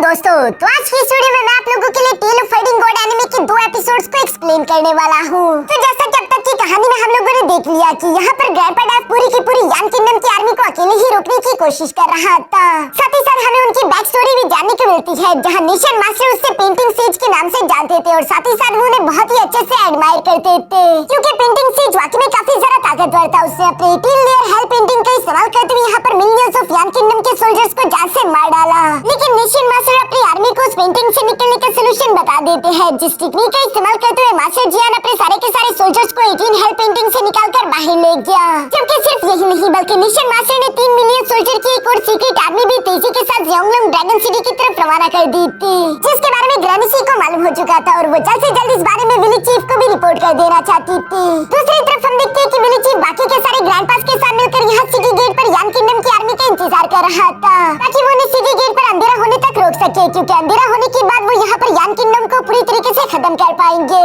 दोस्तों, तो आज की इस वीडियो में मैं आप लोगों के लिए tale of fighting god anime के 2 एपिसोड्स को एक्सप्लेन करने वाला हूँ। तो जैसा कि अब तक की कहानी में हम लोगों ने देख लिया कि यहाँ पर ग्रैंडपा डैफ पूरी की पूरी यान किंगडम की आर्मी को अकेले ही रोकने की कोशिश कर रहा था। साथ ही साथ हमें उनकी बैक स्टोरी भी जानने को मिलती है, जहाँ नेशन मास्टर उससे पेंटिंग सेज के नाम से जानते थे और साथ ही साथ वो उन्हें बहुत ही अच्छे से एडमायर करते थे, क्योंकि पेंटिंग सेज वाकई में काफी ज्यादा ताकतवर था। उसने अपने 18 लेयर हेल पेंटिंग का इस्तेमाल करते हुए यहाँ पर मिलियंस ऑफ यान किंगडम के सोल्जर्स को जान से मार डाला। लेकिन नेशन मास्टर अपनी आर्मी को उस पेंटिंग से निकलने का सोल्यूशन बता देते हैं, जिस टेक्निक का इस्तेमाल करते हुए मास्टर जियान अपने सारे के सारे सोल्जर्स को 18 हेल पेंटिंग से निकालकर बाहर ले गया। जबकि सिर्फ यही नहीं बल्कि नेशन मास्टर ने 3 मिलियन सोल्जर की एक और सीक्रेट आर्मी भी तेजी के साथ ज़ोंगलम ड्रैगन सिटी की तरफ रवाना कर दी थी, जिसके बारे में ग्रैनी को मालूम हो चुका था और वो जल्द से जल्द इस बारे में विलेज चीफ को भी रिपोर्ट कर देना चाहती थी। दूसरी तरफ हम देखते हैं कि विलेज चीफ बाकी के सारे ग्रैंडपास के साथ मिलकर यहाँ सिटी गेट पर यान किंगडम की आर्मी का इंतजार कर रहा था, ताकि वो उन्हें सिटी गेट पर अंधेरा होने तक रोक सके, क्योंकि अंधेरा होने के बाद वो यहाँ पर यान किंगडम को पूरी तरीके से खत्म कर पाएंगे।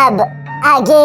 अब आगे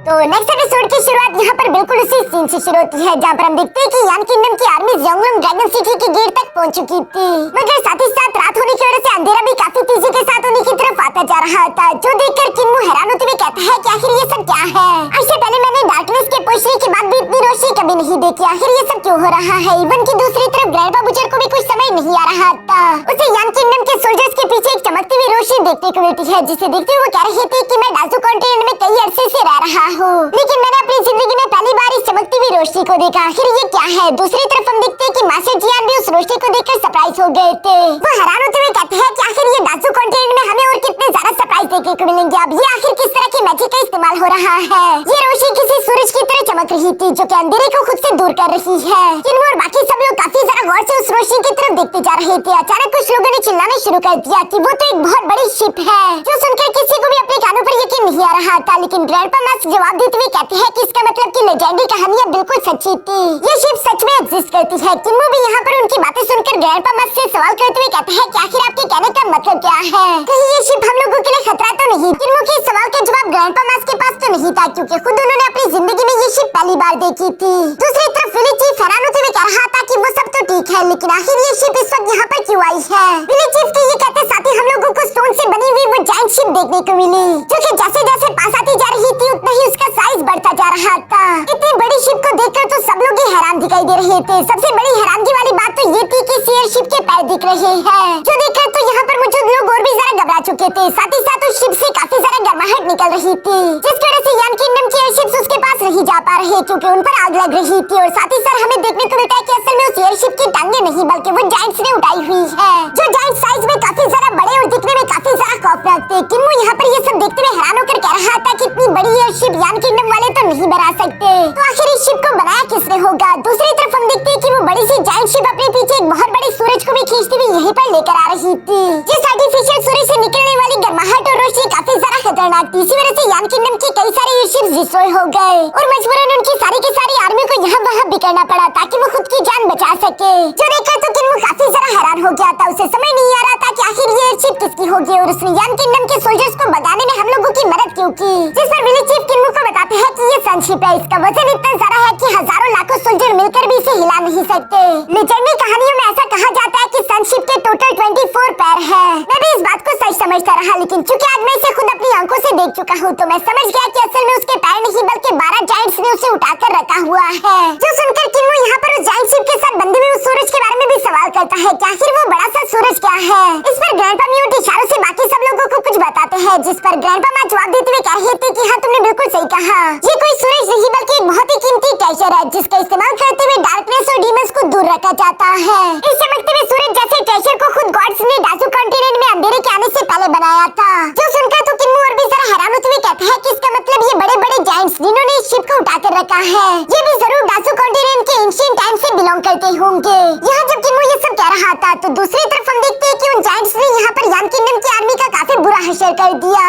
तो नेक्स्ट एपिसोड की शुरुआत यहाँ पर बिल्कुल उसी सीन से शुरू होती है, जहाँ पर हम देखते हैं कि यान किंगडम की आर्मी ज़ोंगलम ड्रैगन सिटी के गेट तक पहुँच चुकी थी, मगर साथ ही साथ रात होने की वजह से अंधेरा भी काफी तेजी के साथ उन्हीं की तरफ आता जा रहा था, जो देखकर किन्मू हैरान होते हुए कहता है कि आखिर ये सब क्या है। आज से पहले मैंने डार्कनेस के पोछने के बाद भी इतनी रोशनी कभी नहीं देखी, आखिर ये सब क्यों हो रहा है। इवन की दूसरी तरफ ग्रैंडपा बुचर को भी कुछ समझ नहीं आ रहा था। उसे यान किंगडम के सोल्जर्स के पीछे एक चमकती हुई रोशनी देखने को मिलती है, जिसे देखते हुए वो कह रही थी कि मैं डाजू कॉन्टिनेंट में कई अरसे से रह रहा हूँ, लेकिन मैंने अपनी जिंदगी में पहली बार इस चमकती हुई रोशनी को देखा, आखिर ये क्या है। दूसरी तरफ हम देखते हैं कि मास्टर जियान भी उस रोशनी को देखकर सरप्राइज हो गए थे। वो हैरान होते हुए कहते हैं कि आखिर ये डाजू कॉन्टिनेंट में हमें और कितने ज्यादा सरप्राइज देखने को मिलेंगे। अब ये आखिर किस तरह की मैजिक का इस्तेमाल हो रहा है। ये रोशनी किसी सूरज की तरह चमक रही थी, जो कि अंधेरे को खुद से दूर कर रही है। किन्मू और बाकी सब लोग काफी ज्यादा गौर से उस रोशनी की तरफ देखते जा रहे थे। अचानक कुछ लोगों ने चिल्लाना शुरू कर दिया कि वो तो एक बहुत बड़ी शिप है, जो सुनकर किसी को भी अपने कानों पर यकीन नहीं आ रहा था। लेकिन ग्रैंडपा मास्क जवाब देते हुए कहते हैं कि इसका मतलब कि लेजेंडरी कहानियां बिल्कुल सच्ची थी, ये शिप सच में एग्जिस्ट करती है। किन्मू भी यहाँ पर उनकी बातें सुनकर ग्रैंडपा मास्क से सवाल करते हुए कहते हैं कि आखिर आपके कहने का मतलब क्या है, कहीं ये शिप हम लोगों के लिए खतरा तो नहीं। किन्मू के सवाल का जवाब ग्रैंडपा मास्क के पास तो नहीं था, क्योंकि खुद उन्होंने अपनी जिंदगी में ये शिप पहली बार देखी थी। दूसरी तरफ विलेज चीफ हैरान होते हुए कह रहा था कि वो सब तो ठीक है, लेकिन आखिर ये शिप इस वक्त यहाँ पर क्यों आई है। विलेज चीफ के ये कहते साथ ही हम लोगों को स्टोन से बनी हुई वो जायंट शिप देखने को मिली, जो कि जैसे जैसे पास आती जा रही थी उतना ही उसका साइज बढ़ता जा रहा था। इतनी बड़ी शिप को देखकर तो सब लोग ही हैरान दिखाई दे रहे थे। सबसे बड़ी हैरानगी वाली बात तो ये थी कि शेयर शिप के पैर दिख रहे हैं, जो देखकर तो यहाँ पर मौजूद लोग और भी ज्यादा घबरा चुके थे। साथ ही साथ उस शिप से काफी ज्यादा गर्माहट निकल रही थी, जिसकी वजह से यान किंगडम के एयरशिप्स उसके पास नहीं जा पा रहे, क्योंकि उन पर आग लग रही थी। और साथ ही साथ हमें देखने को मिलता है कि असल में उस एयरशिप की टांगे नहीं बल्कि वो जायंट्स ने उठाई हुई है, जो जायंट साइज में काफी ज्यादा बड़े और दिखने में काफी ज्यादा खौफनाक थे। किन्मू यहाँ पर ये सब देखते हुए हैरान होकर कह रहा था कि इतनी बड़ी एयरशिप यान किंगडम वाले तो नहीं बना सकते, तो आखिर इस शिप को बनाया किसने होगा। दूसरी तरफ हम देखते हैं कि वो बड़ी सी जायंट शिप अपने पीछे एक बहुत बड़े सूरज को भी खींचती हुई यहीं पर लेकर आ रही थी, जिस आर्टिफिशियल सूरज से निकलने वाली गर्माहट और रोशनी काफी ज्यादा खतरनाक थी। इसी वजह से यान किंगडम के कई सारे एयरशिप्स डिस्ट्रॉय हो गए और मजबूरन उनकी सारी की सारी आर्मी को यहाँ वहाँ बिखरना पड़ा, ताकि वो खुद की जान बचा सके। जो देखकर तो किन्मू काफी ज्यादा हैरान हो गया था, उसे समझ नहीं आ रहा था कि आखिर ये एयरशिप किसकी होगी और उसने यान किंगडम के सोल्जर्स को भगाने में हम लोगों की मदद क्यों की। जिस पर विलेज चीफ किन्मू को बताते हैं कि ये सनशिप है, इसका वजन इतना ज्यादा है कि हजारों लाखों सोल्जर मिलकर भी इसे हिला नहीं सकते। लेजेंडरी कहानियों में ऐसा कहा जाता है कि सनशिप के टोटल 24 पैर है। मैं भी इस बात को सच समझता रहा, लेकिन चूंकि आज मैं इसे खुद अपनी आंखों से देख चुका हूँ, तो मैं समझ गया कि असल में उसके पैर नहीं बल्कि 12 जायंट्स ने उसे उठाकर रखा हुआ है। जो सुनकर किन्मू यहाँ पर उस जायंट शिप के साथ बंधे हुए उस सूरज के बारे में भी सवाल करता है कि आखिर वो बड़ा सा सूरज क्या है। इस पर ग्रैंडपा म्यूट इशारों से बाकी सब लोगों को कुछ बताते हैं, जिस पर ग्रैंडपा माँ जवाब देते हुए कह रहे थे कि हाँ तुमने बिल्कुल सही कहा, ये कोई सूरज नहीं बल्कि एक बहुत ही कीमती ट्रेजर है, जिसका इस्तेमाल करते हुए डार्कनेस और डीमंस को दूर रखा जाता है। इस चमकते हुए सूरज जैसे ट्रेजर को खुद गॉड्स ने डाजू कॉन्टिनेंट में अंधेरे के आने से पहले बनाया था। जो सुनकर तो किन्मू और भी जरा हैरान होते हुए कहते हैं कि इसका मतलब ये बड़े बड़े जायंट्स जिन्होंने इस शिप को उठाकर रखा है, ये भी जरूर डाजू कॉन्टिनेंट के एंशिएंट टाइम से बिलोंग करते होंगे। यहाँ जब किन्मू ये सब कह रहा था, तो दूसरी तरफ हम देखते हैं कि उन जायंट्स ने यहाँ पर यान किंगडम की आर्मी का काफी बुरा हश्र कर दिया,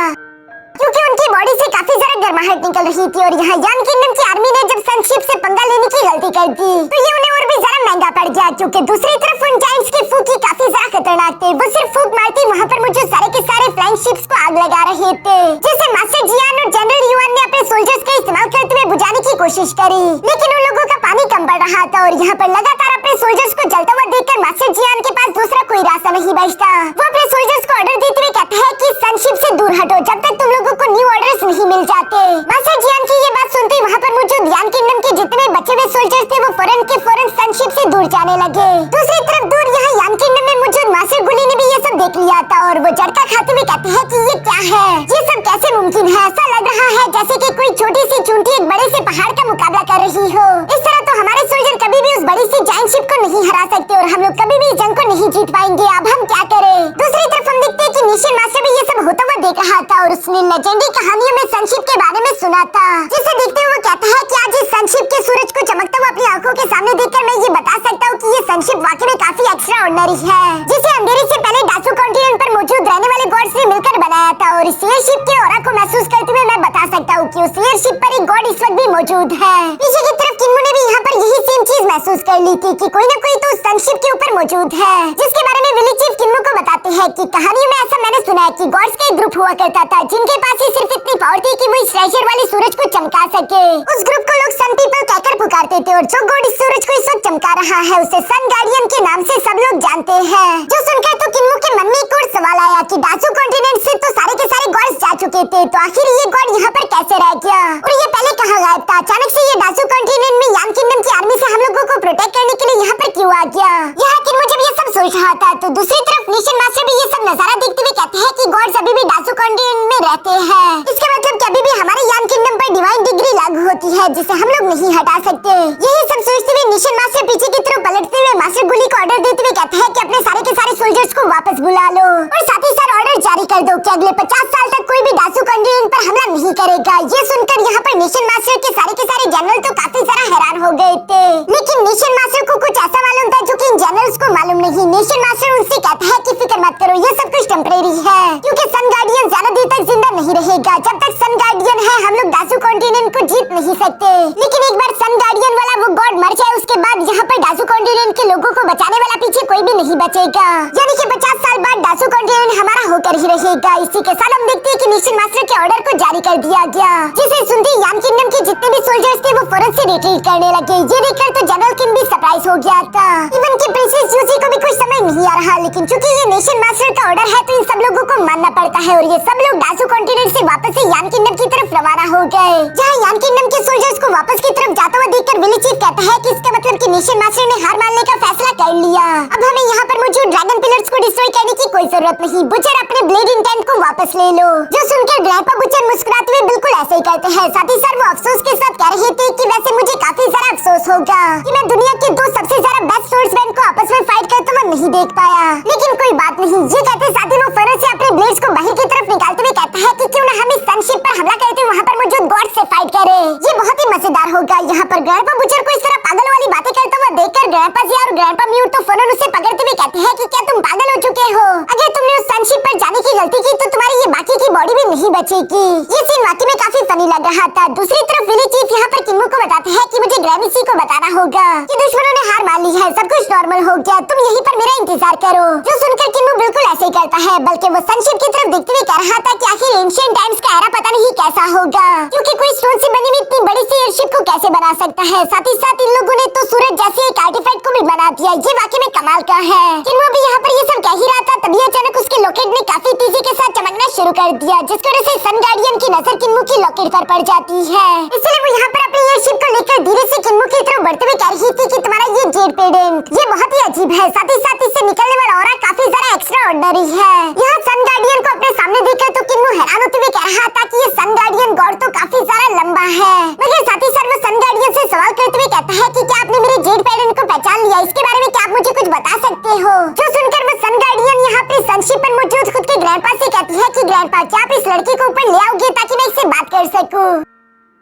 क्योंकि उनकी बॉडी से काफी ज्यादा गर्माहट निकल रही थी। और यहाँ यान किंगडम की आर्मी ने जब सनशिप से पंगा लेने की गलती कर दी, तो ये उन्हें और भी ज्यादा महंगा पड़ गया, क्योंकि दूसरी तरफ उन जायंट्स की फूंकी काफी ज्यादा खतरनाक थे। वो सिर्फ फूंक मारते वहाँ पर मुझे सारे के सारे फ्लाइंग शिप्स को आग लगा रहे थे, जिसे मास्टर जियान और जनरल युआन ने अपने सोल्जर्स का इस्तेमाल करते हुए बुझाने की कोशिश करी, लेकिन उन लोगों का पानी कम पड़ रहा था और यहाँ पर लगातार अपने सोल्जर्स को जलता हुआ देखकर मास्टर जियान के पास दूसरा कोई रास्ता नहीं बचता। वो अपने सोल्जर्स को ऑर्डर देते हुए कहता है कि सनशिप से दूर हटो जब तक तुम लोगों को न्यू ऑर्डर्स नहीं मिल जाते। मास्टर जियान की ये बात सुनते ही वहाँ पर मौजूद यान किंगडम के जितने बचे हुए सोल्जर्स थे वो फौरन के फौरन सनशिप से दूर जाने लगे। दूसरी तरफ दूर यहाँ यान किंगडम में मौजूद मास्टर गुली ने भी ये सब देख लिया था और वो झटका खाते हुए कहते हैं कि ये क्या है, ये सब कैसे मुमकिन है। ऐसा लग रहा है जैसे कि कोई छोटी सी चूंटी एक बड़े से पहाड़ का मुकाबला कर रही हो। इस तरह तो हमारे सोल्जर कभी भी उस बड़ी सी जायंट शिप को नहीं हरा सकते और हम लोग कभी भी जंग को नहीं जीत पाएंगे। अब हम क्या करें? दूसरी तरफ हम देखते हैं कि निशिन मास्टर भी ये सब होता हुआ देख रहा था और उसने लेजेंडरी कहानियों में सनशिप के बारे में सुना था, जिसे देखते हुए वो कहता है कि आज इस सनशिप के सूरज को चमकता हुआ अपनी आंखों के सामने देखकर मैं ये बता सकता हूँ कि ये सनशिप वाकई में काफी एक्स्ट्रा ऑर्डिनरी है, जिसे अंधेरे से पहले डासू कॉन्टिनेंट पर मौजूद रहने वाले गॉड्स ने मिलकर बनाया था। और इस एयरशिप के ऑरा को महसूस करते हुए मैं बता सकता हूँ कि उस एयरशिप पर एक गॉड इस वक्त भी मौजूद है। पीछे की तरफ किन्मो ने भी यहाँ पर यही सेम चीज महसूस कर ली थी कि कोई न कोई तो सनशिप के ऊपर मौजूद है, जिसके बारे में विली चीफ किन्मो को बताते हैं कि कहानियों में ऐसा मैंने सुना है कि गॉड्स का एक ग्रुप हुआ करता था जिनके पास ही सिर्फ इतनी पावर थी कि वो इस ट्रेजर वाले सूरज को चमका सके। उस ग्रुप को लोग सन पीपल कहकर पुकारते थे और जो गॉड इस सूरज को इस वक्त चमका रहा है उसे सन गार्डियन के नाम से सब लोग जानते हैं। जो सुनकर तो किन्मो के मन में एक और सवाल आया कि डासू कॉन्टिनेंट से तो सारे के सारे गॉड्स जा चुके थे, तो आखिर ये गॉड यहाँ पर कैसे रह गया और ये पहले कहाँ गायब था? अचानक से ये डासू कॉन्टिनेंट में यान किंगडम की आर्मी से हम लोगों को प्रोटेक्ट करने के लिए यहाँ पर क्यों आ गया? यहाँ किन्मो जब ये सब सोच रहा था तो दूसरी तरफ निशिन मास्टर भी ये सब नजारा देखते हुए कहते हैं कि गॉड्स अभी भी डासू कॉन्टिनेंट में रहते हैं। इसका मतलब कि अभी भी हमारे यान किंगडम पर डिवाइन डिग्री लागू होती है जिसे हम लोग नहीं हटा सकते। यही सब सोचते हुए निशिन मास्टर पीछे की तरफ पलटते हुए मास्टर गुली को ऑर्डर देते हुए कहता है कि अपने सारे के सारे सोल्जर्स को वापस बुला लो और साथ ही साथ ऑर्डर जारी कर दो कि अगले 50 साल तक कोई भी डासू कॉन्टिनेंट पर हमला नहीं करेगा। ये सुनकर यहाँ पर निशिन मास्टर के सारे जनरल तो काफी सारा हैरान हो गए थे, लेकिन निशिन मास्टर को कुछ ऐसा मालूम था जो कि इन जनरल्स को मालूम नहीं। निशिन मास्टर उनसे कहता है कि फिक्र मत करो, ये सब कुछ टेम्परेरी है क्योंकि सन गार्डियन ज्यादा देर तक जिंदा नहीं रहेगा। जब तक सन गार्डियन है हम लोग डासू कॉन्टिनेंट को जीत नहीं सकते, लेकिन एक बार सन गार्डियन वाला वो गॉड मर जाए उसके बाद यहाँ पर डासू कॉन्टिनेंट के लोगों को बचाने वाला पीछे कोई भी नहीं बचेगा, यानी कि 50 साल बाद डासू कॉन्टिनेंट हमारा होकर ही रहेगा। इसी के साथ हम देखते हैं कि निशिन मास्टर के ऑर्डर को जारी कर दिया गया, जिसे सुनते ही यान किंगडम के जितने भी सोल्जर्स थे वो फौरन से रिट्रीट करने लगे। ये देखकर तो जनरल किंग भी सरप्राइज हो गया था, इवन कि प्रिंसेस यूजी को भी कुछ समझ नहीं आ रहा, लेकिन चूंकि ये निशिन मास्टर का ऑर्डर है तो इन सब लोगों को मानना पड़ता है और ये सब लोग डासू कॉन्टिनेंट से वापस से यान किंगडम की तरफ रवाना हो गए। जहाँ यान किंगडम के सोल्जर्स को वापस की तरफ जाता हुआ देखकर विली चीफ कहता है कि इसका मतलब कि निशिन मास्टर ने हार मानने का फैसला कर लिया। अब हमें यहाँ पर मौजूद ड्रैगन पिलर्स को डिस्ट्रॉय करने की कोई जरूरत नहीं, बुचर अपने ब्लेड इंटेंट को वापस ले लो। जो सुनकर ग्रैंडपा बुचर मुस्कुराते हुए बिल्कुल ऐसे ही कहते हैं। साथ ही साथ वो अफसोस के साथ कह रहे थे कि वैसे मुझे काफी सारा अफसोस होगा कि मैं दुनिया के दो सबसे ज्यादा बेस्ट सोर्समैन को आपस में फाइट करते हुए नहीं देख पाया, लेकिन कोई बात नहीं। ये कहते साथ ही वो फौरन से अपने ब्लेड्स को बाहर की तरफ निकालते हुए कहता है कि क्यों ना हम इस सनशिप पर हमला करते वहाँ पर मौजूद गॉड से फाइट करें, ये बहुत ही मजेदार होगा। यहाँ पर ग्रैंडपा बुचर को इस तरह पागल वाली बातें करता हुआ देखकर ग्रैंडपा जी और ग्रैंडपा म्यूट तो फौरन उसे पकड़ते हुए कहते हैं कि क्या तुम पागल हो चुके हो? अगर तुमने उस सनशिप पर जाने की गलती की तो तुम्हारी ये बाकी की बॉडी भी नहीं बचेगी। ये सीन वाकई में काफी फनी लग रहा था। दूसरी तरफ विली चीफ यहाँ पर किन्मो को बताते हैं कि मुझे ग्रैविसी को बताना होगा कि दुश्मनों ने हार मान ली है, सब कुछ नॉर्मल हो गया, तुम यहीं पर मेरा इंतजार करो। जो सुनकर किन्मो बिल्कुल ऐसे ही करता है, बल्कि वो सनशिप की तरफ देखते हुए कह रहा था कि आखिर एंशिएंट टाइम्स का एरा पता नहीं कैसा होगा, क्योंकि कोई स्टोन से बनी हुई इतनी बड़ी सी एयरशिप को कैसे बना सकता है। साथ ही साथ इन लोगों ने तो सूरज जैसे एक आर्टिफैक्ट को भी बना दिया, ये वाकई में कमाल का है। किन्मो भी यहाँ पर ये सब कह ही रहा था तभी अचानक उसके लॉकेट ने काफी तेजी के साथ चमकना शुरू कर दिया, जिसकी वजह से सन गार्डियन की नजर किन्मो की लॉकेट पर पड़ जाती है। इसलिए वो यहाँ पर अपनी एयरशिप को लेकर धीरे से किन्मो की तरफ बढ़ते हुए कह रही थी कि तुम्हारा ये जेट पेडेंट ये बहुत ही अजीब है, साथ ही साथ इससे निकलने वाला ऑरा काफी ज्यादा एक्स्ट्रा ऑर्डिनरी है। यहाँ सन गार्डियन को अपने सामने देखकर तो किन्मो हैरान होते हुए कह रहा था कि ये सन गार्डियन गॉड तो काफी ज्यादा लंबा है, मगर साथ ही साथ वो सन गार्डियन से सवाल करते हुए कहता है कि क्या आपने मेरे जेट पेडेंट को पहचान लिया, इसके बारे में क्या आप मुझे कुछ बता सकते हो? जो सुनकर वो सन गार्डियन यहाँ पे सनशिप पर मौजूद खुद के ग्रैंडपा से कहती है कि ग्रैंडपा क्या आप इस लड़की को ऊपर ले आओगे ताकि मैं इससे बात कर सकूं?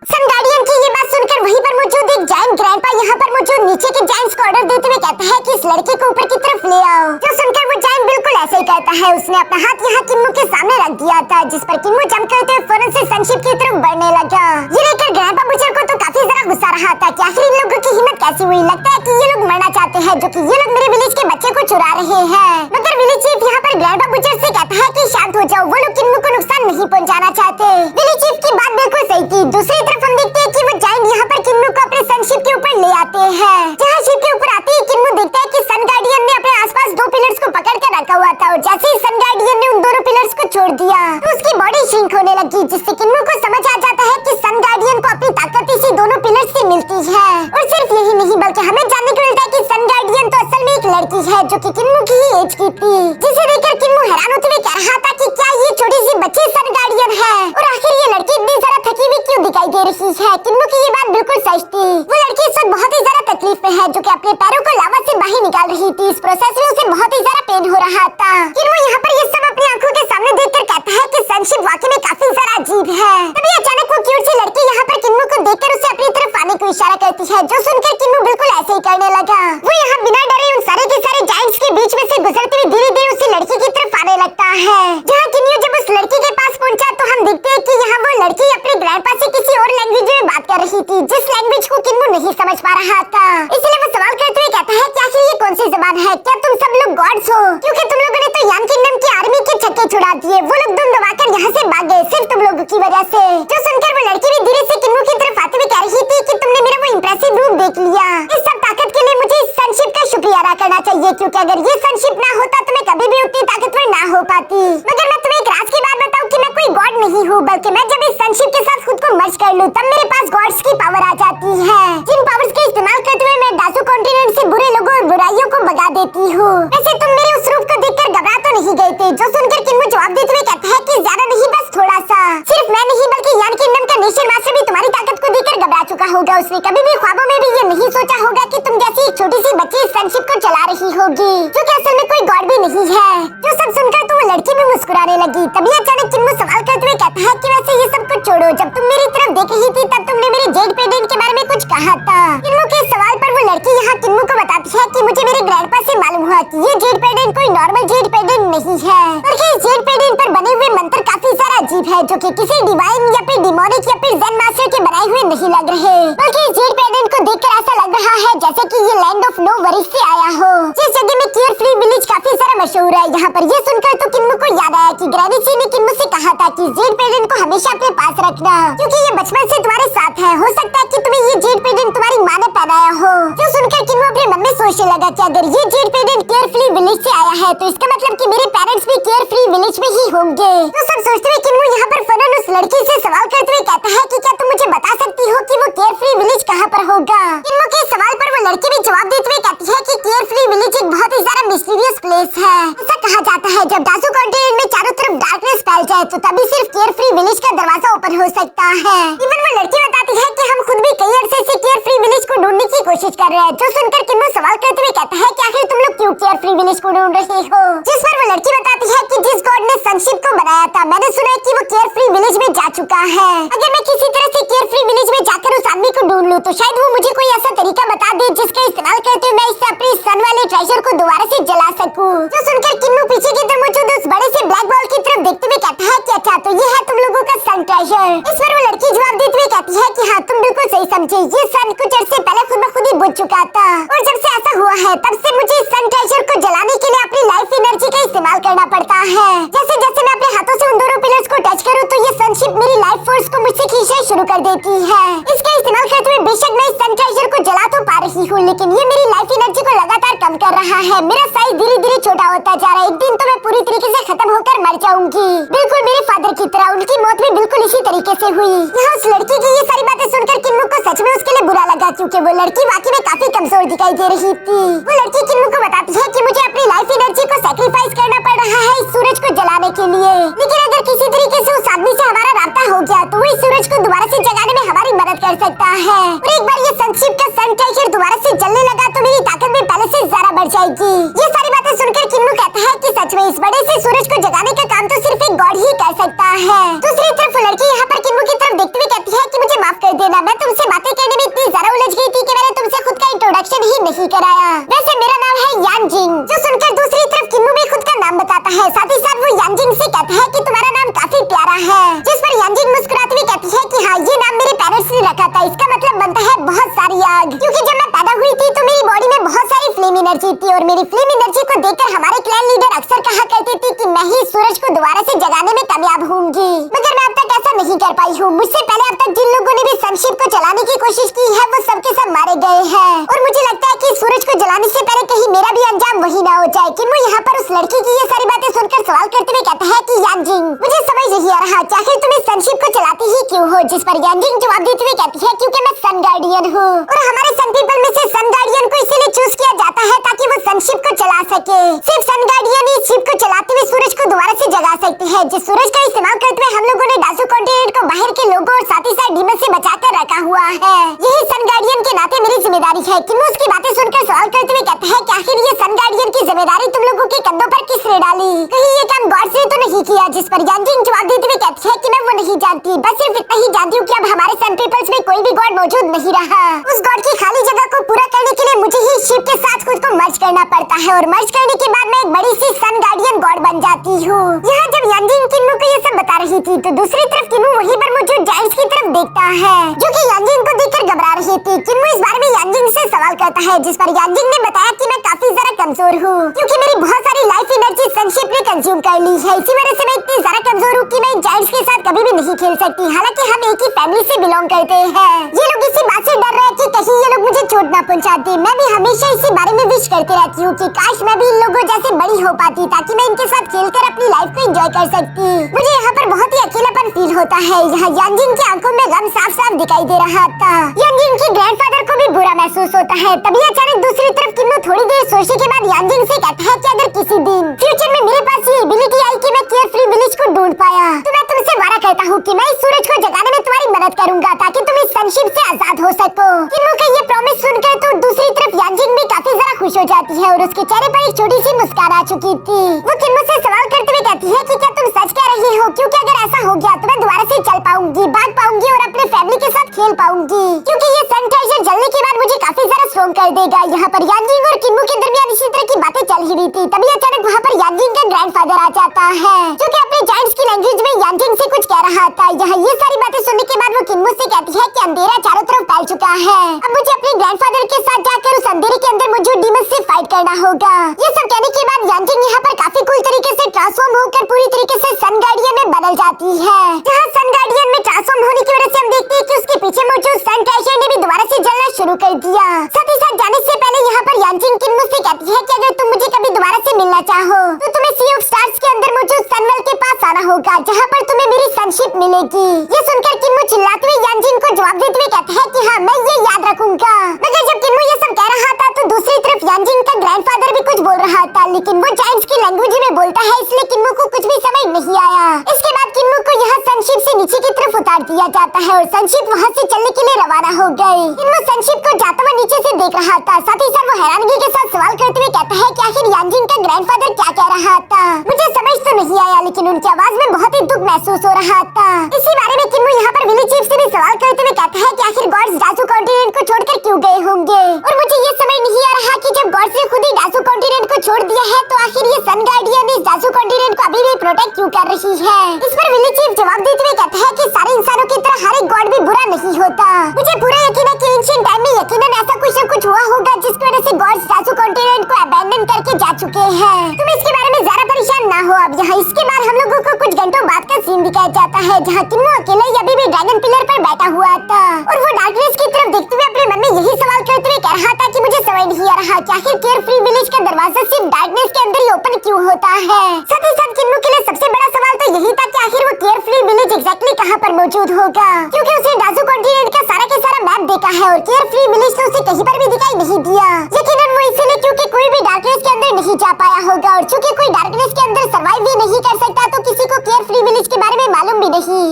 सन गार्डियन की ये बात सुनकर वहीं पर मौजूद एक जायंट ग्रैंडपा यहाँ पर मौजूद नीचे के जायंट्स को ऑर्डर देते हुए कहता है कि इस लड़के को ऊपर की तरफ ले आओ। जो सुनकर वो जायंट बिल्कुल ऐसे ही कहता है, उसने अपना हाथ यहाँ किन्मो के सामने रख दिया था, जिस पर किन्मो जंप करते हुए फौरन से सनशिप की तरफ बढ़ने लगा। ये देखकर ग्रैंडपा बुचर को तो काफी ज्यादा गुस्सा रहा था कि आखिर इन लोगों की हिम्मत कैसी हुई, लगता है कि ये लोग मरना चाहते हैं, जो कि ये लोग मेरे विलेज के बच्चे को चुरा रहे हैं। मगर विलेज पर ग्रैंडपा बुचर से कहता है कि शांत हो जाओ, वो लोग किन्नू को नुकसान नहीं पहुंचाना चाहते। विली चीफ की बात बिल्कुल सही थी। दूसरी तरफ हम देखते हैं कि वो जायंट यहाँ पर किन्नू को अपने सनशिप के ऊपर ले आते हैं। जहाँ शिप के ऊपर आते ही किन्नू देखता है कि सन गार्डियन ने अपने आसपास 2 पिलर्स को पकड़ कर रखा हुआ था और जैसे ही सन गार्डियन ने उन दोनों पिलर्स को छोड़ दिया तो उसकी बॉडी श्रिंक होने लगी, जिससे किन्नू को समझ आ जाता है कि सन गार्डियन को अपनी ताकत इसी दोनों पिलर्स से मिलती है। और सिर्फ यही नहीं बल्कि हमें जानने को मिलता है कि सन गार्डियन तो असल में एक लड़की है जो कि किन्नू की ही एज की थी, जिसे देखकर किन्नू हैरान होते हुए कह रहा था कि क्या ये छोटी सी बच्ची सन गार्डियन है और आखिर ये लड़की इतनी ज्यादा थकी हुई क्यों दिखाई दे रही है। किन्नू की ये बात बिल्कुल सच थी। वो लड़की इस वक्त बहुत ही ज्यादा तकलीफ में है, जो कि अपने पैरों को लावा से बाहर निकाल रही थी। इस प्रोसेस में उसे बहुत ही ज्यादा पेन हो रहा था। किन्नू यहाँ पर ये सब अपनी आंखों के सामने देखकर कहता है कि सनशिप वाकई में काफी ज्यादा अजीब है। तभी अचानक वो क्यूट सी लड़की यहाँ पर किन्नू को देखकर उसे अपनी तरफ आने को इशारा करती है, जो सुनकर किन्नू बिल्कुल ऐसे ही करने लगा। वो यहाँ बिना डरे उन सारे के सारे जायंट्स के बीच में से गुजरते हुए धीरे धीरे उसी लड़की की तरफ आने लगता है। जहाँ किन्नू जब उस लड़की के पास पहुंचा तो हम देखते हैं कि यहाँ वो लड़की अपने ग्रैंडपा से किसी और लैंग्वेज में बात कर रही थी, जिस लैंग्वेज को किन्नू नहीं समझ पा रहा था। इसलिए वो सवाल करते हुए कहता है कि आखिर ये कौन सी जबान है, क्या तुम सब लोग गॉड्स हो, क्योंकि तुम लोगों ने तो यान किंगडम की आर्मी के छक्के छुड़ा दिए। वो लोग दुम दबाकर यहाँ से भाग गए सिर्फ तुम लोगों की वजह से। जो सुनकर वो लड़की भी धीरे से किन्नू की तरफ आते हुए कह रही थी कि तुमने मेरा वो इंप्रेसिव रूप देख लिया। इस सब ताकत के लिए मुझे इस सनशिप का शुक्रिया अदा करना चाहिए, क्योंकि अगर ये सनशिप ना होता तो मैं कभी भी उतनी ताकतवर ना हो पाती। मगर मैं तुम्हें एक राज की बात बताऊं कि मैं कोई गॉड नहीं हूँ, बल्कि मैं जब इस सनशिप के साथ खुद को मर्ज कर लूं तब मेरे पास गॉड्स की पावर आ जाती है, जिन पावर्स का इस्तेमाल करते हुए मैं दासू कॉन्टिनेंट से बुरे लोगों और बुराइयों को भगा देती हूँ। वैसे तुम मेरे उस रूप को देखकर घबरा तो नहीं गए थे? जो सुनकर किन्नू जवाब देते हुए कहता है कि ज्यादा नहीं, बस थोड़ा सा। सिर्फ मैं नहीं बल्कि यान किंगडम का नेशन मास्टर भी तुम्हारी ताकत को देखकर घबरा चुका होगा। उसने कभी भी ख्वाबों में भी ये नहीं सोचा होगा कि तुम जैसी एक छोटी सी बच्ची इस सनशिप को चला रही होगी, जो कि असल में कोई गॉड भी नहीं है। जो सब सुनकर तो वो लड़की भी मुस्कुराने लगी। तभी अचानक किन्नू सवाल करते हुए कहता है कि वैसे ये सब कुछ छोड़ो, जब तुम मेरी तरफ देख रही थी तब तुमने मेरे जेड पेडेंट के बारे में कुछ कहा था। किन्नू के सवाल पर वो लड़की यहाँ किन्नू को बताती है कि मुझे मेरे ग्रैंडपा से मालूम हुआ कि ये जेड पेडेंट कोई नॉर्मल जेड पेडेंट नहीं है, बल्कि इस जेड पेडेंट पर बने हुए मंत्र काफी सारा अजीब है, जो कि किसी डिवाइन या फिर डिमोनिक या फिर ज़ेन मास्टर के बनाए हुए नहीं लग रहे, बल्कि इस जेड पेडेंट को देखकर ऐसा लग रहा है जैसे कि ये लैंड ऑफ नो वरीज से आया हो, जिस जगह में केयर फ्री विलेज काफी सारा मशहूर है। यहाँ पर ये सुनकर तो किन्नू को याद आया कि ग्रैनी सी ने किन्नू से कहा था कि जेड पेडेंट को हमेशा अपने पास रखना, क्योंकि ये बचपन से तुम्हारे साथ है। हो सकता है कि तुम्हें ये जेड पेडेंट तुम्हारी माँ ने पहनाया हो। जो सुनकर किन्नू अपने मन में सोचने लगा कि अगर ये जेड पेडेंट केयर फ्री विलेज से आया है तो इसका मतलब कि मेरे पेरेंट्स भी केयर फ्री विलेज में ही होंगे। तो सब सोचते हुए किन्नू यहाँ पर फौरन उस लड़की से सवाल करते हुए कहता है कि क्या तुम मुझे बता सकती हो कि वो केयर फ्री विलेज कहाँ पर होगा। किन्नू के सवाल पर वो लड़की भी जवाब देते हुए कहती है कि केयर फ्री विलेज एक बहुत ही ज्यादा मिस्टीरियस प्लेस है। ऐसा कहा जाता है जब दासू कॉन्टिनेंट में चारों तरफ डार्कनेस फैल जाए तो तभी सिर्फ केयर फ्री विलेज का दरवाजा ओपन हो सकता है। इवन वो लड़की बताती है कि हम खुद भी कई अरसे से केयर फ्री विलेज को ढूंढने की कोशिश कर रहे हैं। जो सुनकर किन्नू सवाल करते हुए कहता है कि आखिर तुम लोग क्यों केयर फ्री विलेज को ढूंढ रहे हो। जिस पर वो लड़की बताती है कि जिस गॉड ने सनशिप को बनाया था मैंने सुना है कि वो केयर फ्री विलेज में जा चुका है। अगर मैं किसी तरह से केयर फ्री विलेज में जाकर उस आदमी को ढूंढ लूं तो शायद वो मुझे कोई ऐसा तरीका बता दे जिसका इस्तेमाल करते हुए मैं इससे अपने सन वाले ट्रेजर को दोबारा से जला सकूं। जो सुनकर किन्नू पीछे की तरफ मौजूद उस बड़े से ब्लैक बॉल की तरफ देखते हुए कहता है कि अच्छा तो ये है तुम लोगों का सन ट्रेजर। इस पर वो लड़की जवाब देते हुए कहती है कि हाँ तुम बिल्कुल सही समझे, ये सन कुछ अर्से पहले खुद ब खुद ही बुझ चुका था और जब से ऐसा हुआ है तब से मुझे इस सन ट्रेजर को जलाने के लिए अपनी लाइफ एनर्जी का इस्तेमाल करना पड़ता है। जैसे जैसे मैं अपने हाथों से उन दोनों पिलर्स को टच करूं तो ये सनशिप मेरी लाइफ फोर्स को मुझसे खींचना शुरू कर देती है। इसका इस्तेमाल करते हुए बेशक मैं इस सन ट्रेजर को जला तो पा रही हूँ, लेकिन ये मेरी लाइफ एनर्जी को लगातार कम कर रहा है। मेरा साइज धीरे धीरे छोटा होता जा रहा है। एक दिन तो मैं पूरी तरीके से खत्म होकर मर जाऊंगी, बिल्कुल मेरे फादर की तरह। उनकी मौत भी बिल्कुल इसी तरीके से हुई। यहाँ उस लड़की की ये सारी बातें सुनकर किन्नू को सच में उसके लिए बुरा लगा, क्योंकि वो लड़की वाकई में काफी कमजोर दिखाई दे रही थी। वो लड़की किन्नू को बताती है कि मुझे अपनी लाइफ एनर्जी को सैक्रिफाइस करना पड़ रहा है इस सूरज को जलाने के लिए, लेकिन अगर किसी तरीके से उस आदमी से हमारा राब्ता हो गया तो वो इस सूरज को दोबारा से जगाने में हमारी मदद कर सकता है। और एक बार ये सनशिप का सन ट्रेजर दोबारा से जलने लगा तो मेरी ताकत भी पहले से ज्यादा बढ़ जाएगी। ये सारी बातें सुनकर किन्नू कहता है कि सच में इस बड़े से सूरज को जगाने का काम तो सिर्फ एक गॉड ही कर सकता है। दूसरी तरफ लड़की यहाँ पर किन्नू की तरफ देखते हुए कहती है कि मुझे माफ कर देना, मैं तुमसे बातें करने में इतनी ज्यादा उलझ गई थी कि मैंने तुमसे खुद का इंट्रोडक्शन ही नहीं कराया। वैसे मेरा नाम है यान जिंग। जो सुनकर दूसरी तरफ किन्नू भी खुद का नाम बताता है, साथ ही साथ वो यान जिंग से कहता है कि तुम्हारा नाम काफी प्यारा है। जिस पर यान जिंग मुस्कुराती हुई कहती है कि हाँ ये नाम मेरे पेरेंट्स ने रखा था, इसका मतलब बनता है बहुत सारी आग, क्योंकि जब मैं पैदा हुई थी तो मेरी बॉडी में बहुत सारी फ्लेम एनर्जी थी और मेरी फ्लेम एनर्जी को देखकर हमारे क्लैन लीडर अक्सर कहा करते थे मैं ही सूरज को दोबारा से जगाने में कामयाब होंगी। मगर मैं अब तक ऐसा नहीं कर पाई हूँ। मुझसे पहले अब तक जिन लोगों ने भी सनशिप को चलाने की कोशिश की है वो सबके सब मारे गए हैं और मुझे लगता है कि सूरज को जलाने से पहले कहीं मेरा भी अंजाम वही ना हो जाए। किन्मो यहाँ पर उस लड़की की ये सारी बातें सुनकर सवाल करते हुए कहता है कि यांजिंग, मुझे समझ नहीं आ रहा कि आखिर तुम इस सनशिप को चलाती ही क्यों हो। जिस पर यांजिंग जवाब देते हुए कहती है क्योंकि मैं सन गार्डियन हूँ और हमारे सन पीपल में से सन गार्डियन को इसीलिए चूज किया जाता है ताकि वो सनशिप को चला सके। सिर्फ सन गार्डियन ही शिप को चलाते हुए सूरज को दोबारा से जगा सकते हैं। जिस सूरज का इस्तेमाल करते हुए हम लोगों ने डासू कॉन्टिनेंट को बाहर के लोगों और साथ ही साथ डीमन से बचाकर रखा हुआ है। यही सन गार्डियन के नाते मेरी जिम्मेदारी है। किन्मो उसकी बातें सुनकर सवाल करते हुए कहता है कि आखिर ये सन गार्डियन की जिम्मेदारी तुम लोगों के कंधों पर किसने डाली? कहीं ये काम गॉड से तो नहीं किया? जिस पर यांजिंग जवाब देते हुए कहती है कि मैं वो नहीं जानती, बस सिर्फ इतना ही जानती हूँ कि अब हमारे सन पीपल्स में कोई भी गॉड मौजूद नहीं रहा। उस गॉड की खाली जगह को पूरा करने के लिए मुझे ही शिप के साथ खुद को मर्ज करना पड़ता है और मर्ज करने के बाद मैं एक बड़ी सी सन गार्डियन गॉड बन जाती हूँ। यहाँ जब यांजिंग किन्मो को ये सब बता रही थी तो दूसरी तरफ किन्मो वहीं पर मौजूद जायंट्स की तरफ देखता है जो कि यांजिंग को देखकर घबरा रही थी। किन्मो इस बारे में यांजिंग से सवाल करता है जिस पर यांजिंग ने बताया कि मैं काफी ज्यादा कमजोर हूँ क्योंकि मेरी बहुत सारी लाइफ एनर्जी सनशिप ने कंज्यूम कर ली है। इसी वजह से मैं इतनी ज्यादा कमजोर हूँ कि मैं जायंट्स के साथ कभी भी नहीं खेल सकती। हालांकि हम एक ही फैमिली से बिलोंग करते हैं। ये लोग इसी बात से डर रहे हैं कि कहीं ये लोग मुझे चोट ना पहुंचा दे। मैं भी हमेशा इसी बारे में विश करती रहती हूँ कि काश मैं भी इन लोगों जैसे बड़ी हो पाती ताकि मैं इनके साथ खेलकर अपनी लाइफ को एंजॉय कर सकती। मुझे यहाँ पर बहुत ही अकेलापन फील होता है। यहाँ यांजिंग की आंखों में गम साफ साफ दिखाई दे रहा था। यांजिंग के ग्रैंडफादर को भी बुरा महसूस होता है। तभी अचानक दूसरी तरफ किन्मो थोड़ी देर सोचने के बाद यांजिंग से कहता है कि अगर किसी दिन फ्यूचर में मेरे पास ये एबिलिटी आई कि मैं केयरफ्री विलेज को ढूंढ पाया तो मैं तुमसे वादा करता हूँ कि मैं इस सूरज को जगाने में तुम्हारी मदद करूंगा ताकि तुम इस सनशिप से आजाद हो सको। किन्मो का ये प्रॉमिस सुनकर तो दूसरी तरफ यांजिंग भी काफी ज्यादा खुश हो जाती है और उसके चेहरे पर एक छोटी सी मुस्कान आ चुकी थी। वो किन्मो से सवाल करते हुए कहती है कि क्या तुम सच कह रही हो? क्योंकि अगर ऐसा हो गया तो मैं दोबारा से चल पाऊंगी, भाग पाऊंगी और अपने फैमिली के साथ खेल पाऊंगी क्योंकि ये सन ट्रेजर जलने के बाद मुझे काफी ज्यादा स्ट्रॉन्ग कर देगा। यहाँ पर यांजिंग और किन्मो के दरमियान इसी तरह की बातें चल ही रही थी। तभी अचानक वहाँ पर यांजिंग का ग्रैंडफादर आ जाता है जो कि अपने जायंट्स की लैंग्वेज में यांजिंग से कुछ कह रहा था। यहाँ ये सारी बातें सुनने के बाद वो किन्मो से कहती है कि अंधेरा चारों तरफ फैल चुका है, अब मुझे अपने ग्रैंडफादर के साथ जाकर उस अंधेरे के अंदर मौजूद डीमन से फाइट करना होगा। ये सब कहने के बाद यांजिंग यहाँ पर काफी कूल तरीके से ट्रांसफॉर्म होकर पूरी तरीके से सन गार्डियन में बदल जाती है। जहाँ सन गार्डियन में ट्रांसफॉर्म होने की वजह से हम देखते हैं कि उसके पीछे मौजूद सन ट्रेजर ने भी दोबारा से जलना शुरू कर दिया। साथ ही साथ जाने से पहले यहाँ पर यांजिंग किन्मो से कहती है कि अगर तुम मुझे कभी दोबारा से मिलना चाहो तो तुम्हें सी ऑफ स्टार्स के अंदर मौजूद सनवेल के पास आना होगा जहाँ पर तुम्हें मेरी सनशिप मिलेगी। ये सुनकर किन्मो चिल्लाते हुए यांजिंग को जवाब देते हुए कहता है कि हाँ मैं ये याद रखूंगा। मगर जब किन्मो ये सब कह रहा था तो दूसरी तरफ यांजिंग का ग्रैंडफादर भी कुछ बोल रहा था लेकिन वो जायंट्स की लैंग्वेज में बोलता है इसलिए किन्मो को कुछ भी समझ नहीं आया। इसके बाद किन्मो को यहाँ सनशिप से नीचे की तरफ उतार दिया जाता है और सनशिप वहाँ से चलने के लिए रवाना हो गई। किन्मो सनशिप को जाता हुआ नीचे से देख रहा था। साथ ही साथ वो हैरानगी के साथ सवाल करते हुए कहता है कि आखिर यांजिंग का ग्रैंडफादर क्या कह रहा था? मुझे समझ तो नहीं आया लेकिन उनकी आवाज में बहुत ही दुख महसूस हो रहा था। इसी बारे में किन्मो यहाँ पर विलेज चीफ से भी सवाल करते हुए कहता है कि आखिर गॉड्स डासू कॉन्टिनेंट को छोड़कर क्यों गए होंगे और मुझे ये समझ नहीं आ रहा कि जब गॉड्स ने खुद ही डासू कॉन्टिनेंट को छोड़ दिया है तो आखिर ये सन गार्डियन इस डासू कॉन्टिनेंट को अभी भी प्रोटेक्ट क्यों कर रही है? इस पर विलेज चीफ जवाब देते हुए कहता है कि सारे इंसानों की तरह हर एक गॉड भी बुरा नहीं होता। मुझे पूरा यकीन है कि एंशिएंट टाइम में यकीनन ऐसा कुछ न कुछ हुआ होगा जिसकी वजह से गॉड्स डासू कॉन्टिनेंट को अबैंडन करके जा चुके हैं। तुम इसके बारे में ज्यादा परेशान ना हो। अब यहाँ इसके बाद हम लोगों को कुछ घंटों बाद का सीन दिखाया जाता है जहाँ किन्मो अकेले अभी भी ड्रैगन पिलर पर बैठा हुआ था और वो डार्कनेस की तरफ देखते हुए अपने मन में यही सवाल करते हुए कह रहा था कि मुझे समझ नहीं आ रहा कि आखिर केयरफ्री विलेज का दरवाजा सिर्फ डार्कनेस के अंदर ही ओपन क्यों होता है। साथ ही साथ किन्मो के लिए सबसे बड़ा सवाल तो यही था कि आखिर वो केयरफ्री विलेज एग्जैक्टली कहाँ पर मौजूद होगा क्योंकि उसे डासू कॉन्टिनेंट का सारा मैप देखा है और केयरफ्री विलेज तो उसे कहीं पर भी दिखाई नहीं दिया। यकीनन वो इसलिए क्योंकि कोई भी डार्कनेस के अंदर नहीं जा पाया होगा और चूंकि कोई डार्कनेस के अंदर सर्वाइव भी नहीं कर सकता तो किसी को केयरफ्री विलेज के बारे में मालूम भी नहीं।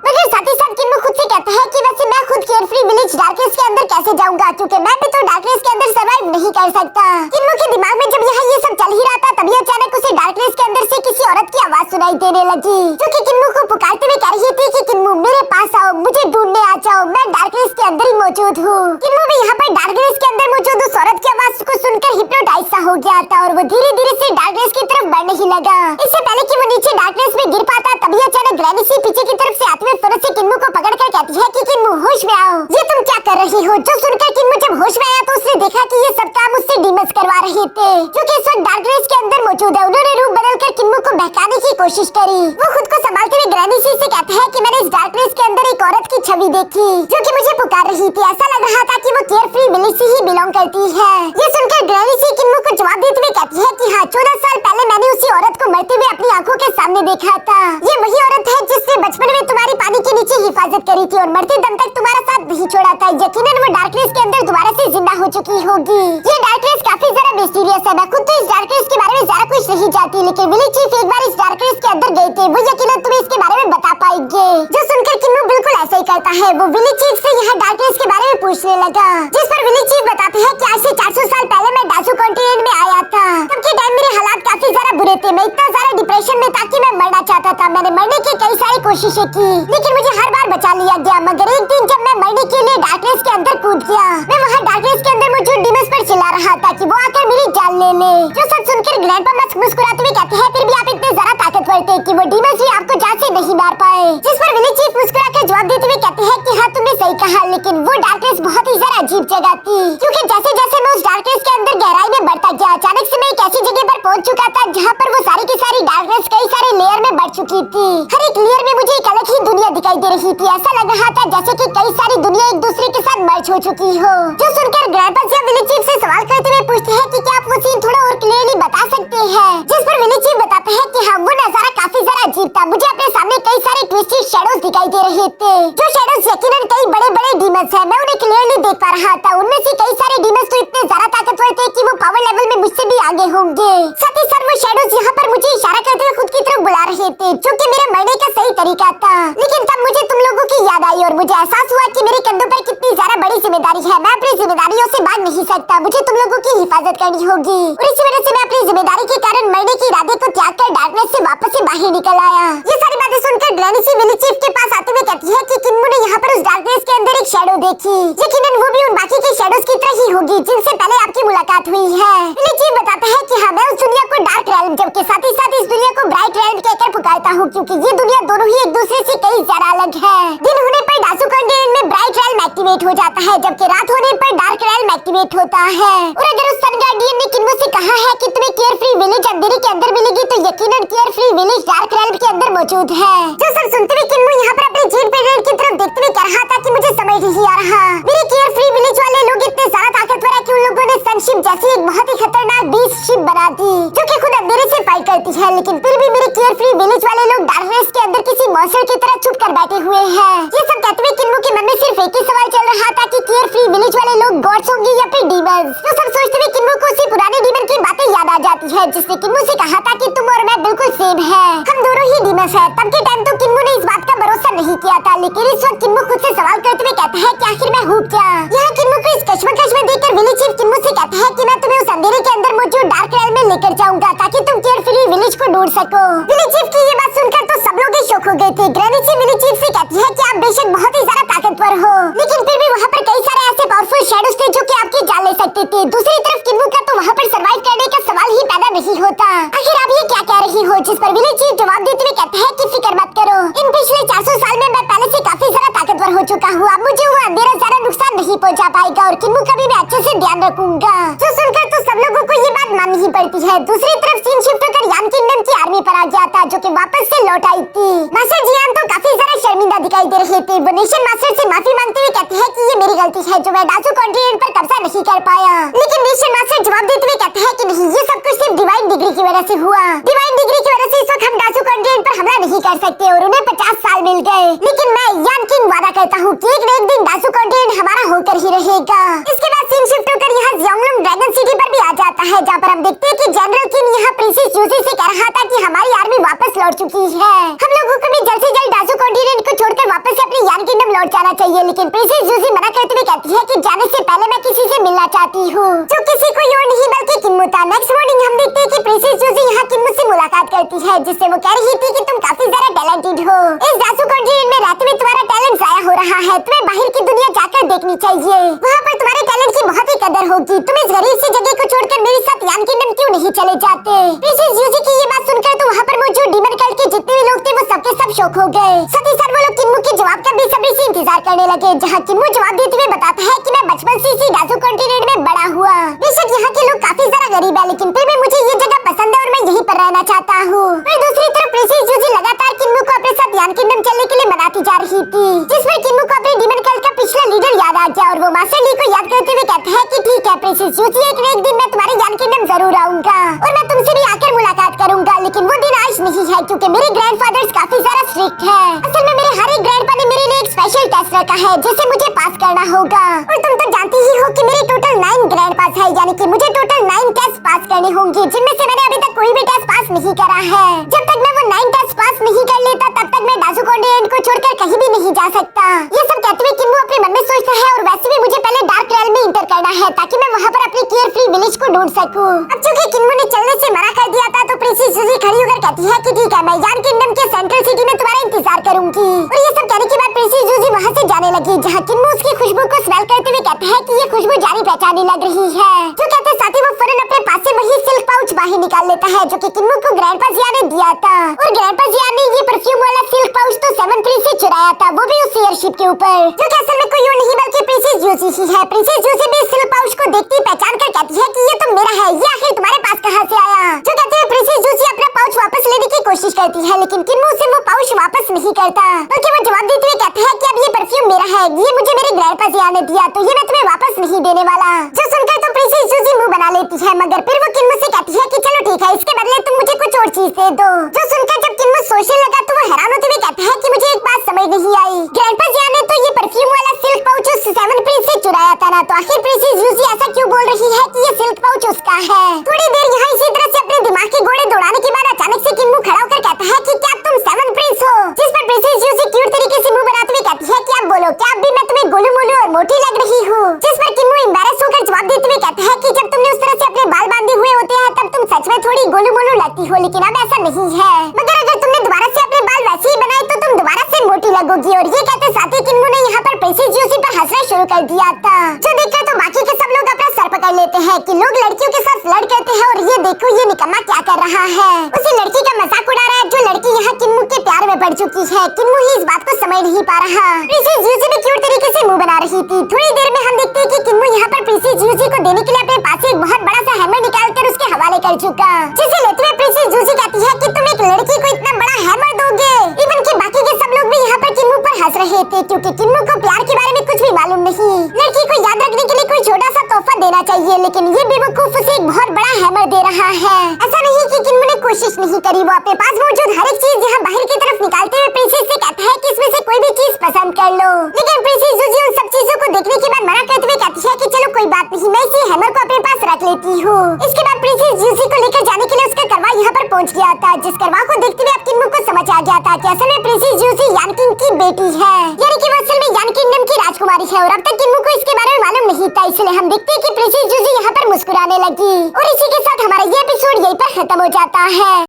मगर साथ ही साथ किन्मो खुद से कहता है कि वैसे मैं खुद केयरफ्री विलेज डार्कनेस के अंदर कैसे जाऊंगा क्योंकि मैं भी तो डार्कनेस के अंदर सर्वाइव नहीं कर सकता। किन्मो के दिमाग में जब यहाँ ये सब चल ही रहा था तभी अचानक उसे डार्कनेस के अंदर से किसी औरत की आवाज सुनाई देने लगी जो कि किन्मो को पुकारते हुए कह रही थी कि किन्मो मेरे पास आओ, मुझे ढूंढने आ जाओ, मैं डार्कनेस के अंदर ही मौजूद हूँ। किन्मो भी यहाँ पर डार्कनेस के अंदर मौजूद उस औरत की आवाज को सुनकर हिप्नोटाइज सा हो गया था और वो धीरे धीरे से डार्कनेस की तरफ बढ़ने ही लगा। इससे पहले कि वो नीचे डार्कनेस में गिर पाता तभी अचानक ग्रैनी सी पीछे की तरफ से आते हुए फौरन से किन्मो को पकड़कर कहती है कि किन्मो होश में आओ, ये तुम क्या कर रही हो? जो सुनकर किन्मो जब होश में आया तो उसने देखा कि ये सब काम उससे डीमंस करवा रहे थे जो कि इस वक्त डार्कनेस के अंदर मौजूद है। उन्होंने रूप बदलकर किन्मू को बहकाने की कोशिश करी। वो खुद को संभालते हुए ग्रैनी सी से कहता है कि मैंने इस डार्कनेस के अंदर एक औरत की छवि देखी जो कि मुझे पुकार रही थी। ऐसा लग रहा था कि वो केयरफ्री विलेज से ही बिलोंग करती है। ये सुनकर ग्रैनी सी किन्मू को जवाब देते हुए कहती है कि हाँ, 14 साल पहले मैंने उसी औरत को मरते हुए अपनी आंखों के सामने देखा था। ये वही औरत है जिसने बचपन में तुम्हारी पानी के नीचे हिफाजत करी थी और मरते दम तक तुम्हारा साथ नहीं छोड़ा था। यकीनन वो डार्कनेस के अंदर दोबारा से जिंदा हो चुकी होगी। ये डार्कनेस काफी जरा मिस्टीरियस है। मैं खुद तो इस डार्कनेस के बारे में ज्यादा कुछ नहीं जानती, लेकिन विलेज चीफ एक बार इस डार्कनेस के अंदर गए थे। वो यकीनन तुम्हें इसके बारे में बता पाएंगे। जो सुनकर किन्नू बिल्कुल ऐसा ही करता है। वो विलेज चीफ से यहाँ डार्कनेस के बारे में पूछने लगा, जिस पर विलेज चीफ बताते हैं कि आज से 400 साल पहले मैं डासू कॉन्टिनेंट में आया था। तब के टाइम मेरे हालात काफी ज्यादा बुरे थे। मैं इतना ज्यादा डिप्रेशन में था कि मैं मरना चाहता था। मैंने मरने की कई सारी कोशिशें की, लेकिन मुझे हर बार बचा लिया गया। मगर एक दिन जब मैं मरने के लिए डार्कनेस के अंदर कूद गया, मैं वहाँ डार्कनेस के अंदर मौजूद डीमंस पर चिल्ला रहा था कि वो आकर मेरी जान ले ले। जो सब सुनकर ग्रैंडपा मुस्कुराते हुए कहते हैं, फिर भी आप इतने ज्यादा ताकतवर थे कि वो डीमंस भी आपको जान से नहीं मार पाए। जिस पर विलेज चीफ मुस्कुराकर जवाब देते हुए कहते हैं कि हाँ, तुमने सही कहा, लेकिन वो डार्कनेस बहुत ही ज्यादा अजीब जगह थी, क्योंकि जैसे जैसे मैं उस डार्कनेस के अंदर गहराई में बढ़ता गया, अचानक से मैं एक ऐसी जगह पर पहुंच चुका था जहाँ पर वो सारी की सारी डार्कनेस कई सारे लेयर में बढ़ चुकी थी। हर एक लेयर में मुझे एक अलग ही दुनिया दिखाई दे रही थी। ऐसा लग रहा था जैसे कि कई सारी दुनिया एक दूसरे के साथ मर्ज हो चुकी हो। जो सुनकर ग्रैंडपा से विलेज चीफ से सवाल करते हुए पूछते हैं कि क्या आप वो सीन थोड़ा और क्लियरली बता सकते हैं। जिस पर विलेज चीफ बताते हैं कि हाँ, वो नजारा काफी ज्यादा अजीब था। मुझे अपने सामने कई सारे ट्विस्टेड शैडोज दिखाई दे रहे थे। जो शैडोज यकीनन कई बड़े बड़े डीमंस हैं। मैं उन्हें क्लियरली देख पा रहा था। उनमें से कई सारे डीमंस तो इतने ज्यादा ताकतवर थे कि वो पावर लेवल में मुझसे भी आगे होंगे। साथ ही साथ वो शैडोज यहाँ पर मुझे इशारा करते हुए खुद की तरफ बुला रहे थे, जो कि मेरे मरने का सही तरीका था। लेकिन तब मुझे तुम लोगों की याद आई और मुझे एहसास हुआ कि मेरे कंधों पर कितनी ज्यादा बड़ी जिम्मेदारी है। मैं अपनी जिम्मेदारियों से भाग नहीं सकता। मुझे तुम लोगों की हिफाजत करनी होगी और इसी वजह से मैं अपनी जिम्मेदारी के कारण मरने के इरादे को त्याग कर डार्कनेस से वापस से बाहर निकल आया। ये सारी बातें सुनकर ग्रैनी सी विलेज चीफ के पास आते हुए कहती है कि किन्नू ने यहाँ पर उस डार्कनेस के अंदर एक शैडो देखी। यकीनन वो भी उन बाकी के शैडोज की तरह ही होगी जिनसे पहले आपकी मुलाकात हुई है। विलेज चीफ बताता है कि हाँ, मैं उस दुनिया को डार्क रेल्म जबकि साथ ही साथ इस दुनिया को ब्राइट रेल्म कहकर पुकारता हूँ, क्योंकि ये दुनिया दोनों ही एक दूसरे से कई ज्यादा अलग है। दिन होने पर डासू कॉन्टिनेंट में ब्राइट रेल्म एक्टिवेट हो जाता है, जबकि रात होने पर डार्क रेल्म एक्टिवेट होता है। और अगर उस सन गार्डियन ने किन्नू से कहा है कि तुम्हें केयरफ्री विलेज अंधेरे के अंदर मिलेगी, तो यकीनन केयरफ्री विलेज डार्क रेल्म के अंदर मौजूद है। जो सब सुनते हुए किन्नू यहाँ पर अपने जीन पीरियड की तरफ देखते हुए कह रहा था कि मुझे समझ नहीं आ रहा। मेरे केयरफ्री विलेज वाले लोग इतने ज्यादा ताकतवर है कि उन लोगों ने सनशिप जैसी एक बहुत ही खतरनाक बीस्ट शिप बना दी, जो कि खुद अंधेरे से फाइट करती है। लेकिन फिर भी मेरे केयरफ्री विलेज वाले लोग डार्कनेस के अंदर किसी मॉन्स्टर की तरह छुप कर बैठे हुए हैं। ये सब कहते हुए किन्नू के मन में सिर्फ एक ही सवाल चल रहा था कि केयरफ्री विलेज वाले लोग गॉड्स होंगे या फिर डीमंस। तो सब सोचते हुए किन्नू को उसी पुराने डीमन की बातें याद आ जाती है, जिसने किन्नू से कहा था कि तुम और मैं बिल्कुल सेम है, हम दोनों ही डीमंस हैं। तब के टाइम तो किन्नू ने इस बात का भरोसा नहीं किया था, लेकिन इस वक्त किन्नू खुद से सवाल करते हुए कहता है कि आखिर मैं हूँ क्या। यहाँ किन्नू को इस कश्मकश में देखकर विलेज चीफ किन्नू से कहता है कि मैं तुम्हें उस अंधेरे के अंदर मौजूद डार्क रेल्म में लेकर जाऊंगा ताकि तुम केयरफ्री विलेज को ढूंढ सको। विलेज चीफ की ये बात सुनकर तो सब लोग ही शॉक हो गए थे। ग्रैनी सी विलेज चीफ से कहती है कि आप बेशक बहुत ही ज्यादा ताकतवर हो, लेकिन फिर भी वहाँ पर कई सारे ऐसे पावरफुल शैडोज थे जो कि आपकी जान ले सकते थे। दूसरी तरफ किन्नू का तो वहाँ पर सर्वाइव करने का सवाल ही पैदा नहीं होता। आखिर आप ये क्या कह रही हो। जिस पर विलेज चीफ जवाब देते हुए कहते हैं कि फिक्र मत करो, इन पिछले 400 साल में मैं पहले से काफी ज्यादा ताकतवर हो चुका हूँ। अब मुझे वो अंधेरा ज्यादा नुकसान नहीं पहुँचा पाएगा और किन्नू का भी मैं अच्छे से ध्यान रखूंगा। जो सुनकर तो सब लोगों को ये बात माननी ही पड़ती है। दूसरी तरफ सीन शिफ्ट होकर यान किंगडम की आर्मी पर आ गया था, जो कि वापस से लौट आई थी। मास्टर जियान तो काफी ज्यादा शर्मिंदा दिखाई दे रहे थे। वो नेशन मास्टर से माफी मांगते हुए कहते हैं कि ये मेरी गलती है जो मैं डासू कॉन्टिनेंट पर कब्जा नहीं कर पाया। लेकिन नेशन मास्टर जवाब देते हुए कहते हैं कि नहीं, ये सब कुछ सिर्फ डिवाइन डिग्री की वजह से हुआ। डिवाइन डिग्री की वजह से इस वक्त हम डासू कॉन्टिनेंट पर हमला नहीं कर सकते और उन्हें 50 साल मिल गए। लेकिन मैं यान किंग वादा करता हूँ कि एक न एक दिन डासू कॉन्टिनेंट हमारा होकर ही रहेगा। इसके बाद सीन शिफ्ट होकर यहाँ ज़ियोंगलुंग ड्रैगन सिटी पर भी आ जाता है, जहाँ पर हम देखते हैं कि जनरल किन यहाँ प्रिंसेस यूजी से कह रहा था कि हमारी आर्मी वापस लौट चुकी है। हम लोगों को भी जल्द से जल्द डासू कॉन्टिनेंट को छोड़कर वापस अपने यान किंगडम लौट जाना चाहिए। लेकिन प्रिंसेस यूजी मना करते हुए कहती है कि जाने से पहले मैं किसी से मिलना चाहती हूँ, जो किसी को और नहीं बल्कि किन्नू था। नेक्स्ट मॉर्निंग हम देखते हैं कि प्रिंसेस यूजी यहाँ किन्नू से मुलाकात करती है, जिससे वो कह रही थी कि तुम काफी ज्यादा टैलेंटेड हो। इस डासू कॉन्टिनेंट में रहते हुए तुम्हारा टैलेंट जाया हो रहा है। तुम्हें बाहर की दुनिया जाकर देखनी चाहिए, वहाँ पर तुम्हारे टैलेंट की बहुत ही कदर होगी। तुम इस गरीब सी जगह को छोड़कर मेरे साथ यान किंगडम क्यों नहीं चले जाते। प्रिंसेस यूजी की ये बात सुनकर तो वहाँ पर मौजूद डीमन कल्ट के जितने भी लोग थे वो सबके सब शॉक हो गए। साथ ही साथ वो लोग किन्नू के जवाब का बेसब्री से इंतजार करने लगे, जहाँ किन्नू जवाब देते हुए बताता है कि मैं बचपन से इसी डासू कॉन्टिनेंट में बड़ा हुआ। बेशक यहाँ के लोग काफी ज्यादा गरीब है, लेकिन फिर भी मुझे ये जगह पसंद है और मैं यहीं पर रहना चाहता हूँ। पर दूसरी तरफ प्रिंसेस जूजी लगातार किन्मू को अपने साथ यान किंगडम चलने के लिए मनाती जा रही थी, जिसमें किन्मू को अपने डीमन कल्ट का पिछला लीडर याद आ गया और वो मास्टर ली को याद करते हुए कहता है कि ठीक है प्रिंसेस जूजी, एक न एक दिन मैं तुम्हारे यान किंगडम जरूर आऊंगा और मैं तुमसे भी आकर मुलाकात करूंगा, लेकिन वो दिन आज नहीं है क्योंकि मेरे ग्रैंडफादर्स काफी ज्यादा स्ट्रिक्ट है। असल में मेरे हर एक ग्रैंडपा ने मेरे लिए एक स्पेशल टेस्ट रखा है जिसे मुझे पास करना होगा, और तुम तो जानती ही हो कि मेरे टोटल 9 ग्रैंडपास है, यानी कि मुझे टोटल 9 टेस्ट पास करने होंगे, जिनमें से मैंने अभी तक कोई भी टेस्ट पास नहीं करा है। जब तक मैं वो 9 टेस्ट पास नहीं कर लेता तब तक मैं डाजू कॉन्टिनेंट को छोड़कर कहीं भी नहीं जा सकता। ये सब कहते हुए किन्मू अपने मन में सोचता है और वैसे भी मुझे पहले डार्क रेल में इंटर करना है ताकि मैं वहाँ पर अपनी केयर फ्री विलेज को ढूंढ सकूं। अब चूंकि किन्मू ने चलने से मना कर दिया था तो प्रिंसेस जूजी खड़ी होकर कहती है कि ठीक है, मैं यान किंगडम के सेंट्रल सिटी में तुम्हारा इंतजार करूंगी। और ये सब कहने के बाद प्रिंसेस जूजी वहाँ से जाने लगी, जहाँ किन्मू उसकी खुशबू को स्मेल करते हुए कहता है कि ये खुशबू जानी पहचानी लग रही है। जो कहते साथ ही वो फौरन अपने पास से वही सिल्क पाउच बाहर निकाल लेता है जो कि किन्मू को ग्रैंडपा जिया ने दिया था, और ग्रैंडपा जिया ने ये परफ्यूम वाला सिल्क पाउच तो 7 प्रिंस से चुराया था, वो भी उस एयरशिप के ऊपर, जो कि असल में कोई और नहीं बल्कि प्रिंसेस जूजी ही है। प्रिंसेस जूजी भी सिल्क पाउच को देखती पहचान कर कहती है कि ये तो मेरा है, ये आखिर तुम्हारे पास कहाँ से आया? जो कहते हैं प्रिंसेस जूजी अपना पाउच वापस लेने की कोशिश करती है, लेकिन किन्मू से वो पाउच वापस नहीं करता, बल्कि वो जवाब देते हुए कहता है कि अब ये परफ्यूम मेरा है, ये मुझे मेरे ग्रैंडपा जिया ने दिया, तो ये मैं तुम्हें वापस नहीं देने वाला। जो सुनकर तो प्रिंसेस जूजी मुंह बना लेती है, मगर फिर वो किन्मू से कहती है कि चलो ठीक है, इसके बदले तुम मुझे कुछ और चीज दे दो। जो सुनकर जब किन्मू सोचने लगा तो वो हैरान होते हुए कहता है कि मुझे एक बात समझ नहीं आई, ग्रैंडपा जिया ने तो ये परफ्यूम वाला सिल्क पाउच उस 7 प्रिंस से चुराया था ना, तो आखिर प्रिंसेस जूजी ऐसा क्यों बोल रही है कि ये सिल्क पाउच उसका है? थोड़ी देर यहाँ इसी तरह से अपने दिमाग के घोड़े दौड़ाने के बाद अचानक से किन्मू खड़ा होकर कहता है कि क्या तुम 7 प्रिंस हो? जिस पर प्रिंसेस जूजी क्यूट तरीके से मुंह बनाते हुए कहती है कि अब बोलो, क्या अब भी मैं तुम्हें गोलू मोलू और मोटी लग रही हूँ? जिस पर किन्मू एम्बैरेस होकर जवाब देते हुए कहता है कि जब तुमने उस तरह से अपने बाल बांधे हुए होते हैं तब तुम सच में थोड़ी गोलू मोलू लगती हो, लेकिन अब ऐसा नहीं है, मगर अगर तुमने दोबारा से अपने बाल वैसे ही बनाए तो तुम दोबारा से मोटी लगोगी। और ये कहते साथ ही किन्मू ने यहाँ पर प्रिंसेस जूजी पर हंसना शुरू कर दिया था, जो देखकर तो बाकी के सब लोग अपना सर पकड़ लेते हैं कि लोग लड़कियों के साथ फ्लर्ट करते हैं और ये देखो ये निकम्मा क्या कर रहा है, उसी लड़की का मजाक उड़ा रहा है जो लड़की यहाँ किन्मू के प्यार में पड़ चुकी है। किन्मू ही इस बात को समझ नहीं पा रहा। प्रिंसेस जूजी भी क्यूट तरीके से मुंह बना रही थी। थोड़ी देर में हम देखते हैं कि किन्मू यहाँ पर प्रिंसेस जूजी को देने के लिए अपने पास से एक बहुत बड़ा सा हैमर निकालकर उसके हवाले कर चुका, जिसे लेते हुए प्रिंसेस जूजी कहती है कि तुम एक लड़की को इतना बड़ा हैमर दोगे? इवन कि बाकी के सब लोग भी यहाँ पर किन्मू पर हंस रहे थे क्योंकि किन्मू को प्यार के बारे में कुछ भी मालूम नहीं। लड़की को याद रखने के लिए कोई छोटा सा तोहफा देना चाहिए, लेकिन ये बेवकूफ उसे एक बहुत बड़ा हैमर दे रहा है। ऐसा नहीं कि किन्मू ने कोशिश नहीं करी, वो अपने पास मौजूद हर एक चीज यहाँ बाहर की तरफ निकालते हुए प्रिंसेस से कहता है कि इसमें से कोई भी चीज पसंद कर लो, लेकिन प्रिंसेस जूजी उन सब चीजों को देखने के बाद मना करते हुए कहती है कि चलो कोई बात नहीं, मैं इसी हैमर को अपने पास रख लेती हूँ। इसके बाद प्रिंसेस जूजी को लेकर जाने के लिए उसका करवा यहाँ पर पहुँच गया था, जिस करवा को देखते हुए अब किन्मू को समझ आ गया था कि असल में प्रिंसेस जूजी यान किंग की बेटी है, यानी कि वो असल में यान किंगडम की राजकुमारी है, और अब तक किन्मू को इसके बारे में मालूम नहीं था। इसलिए हम देखते हैं कि प्रिंसेस जूजी यहाँ पर मुस्कुराने लगी, और इसी के साथ हमारा ये एपिसोड यहीं पर खत्म हो जाता है।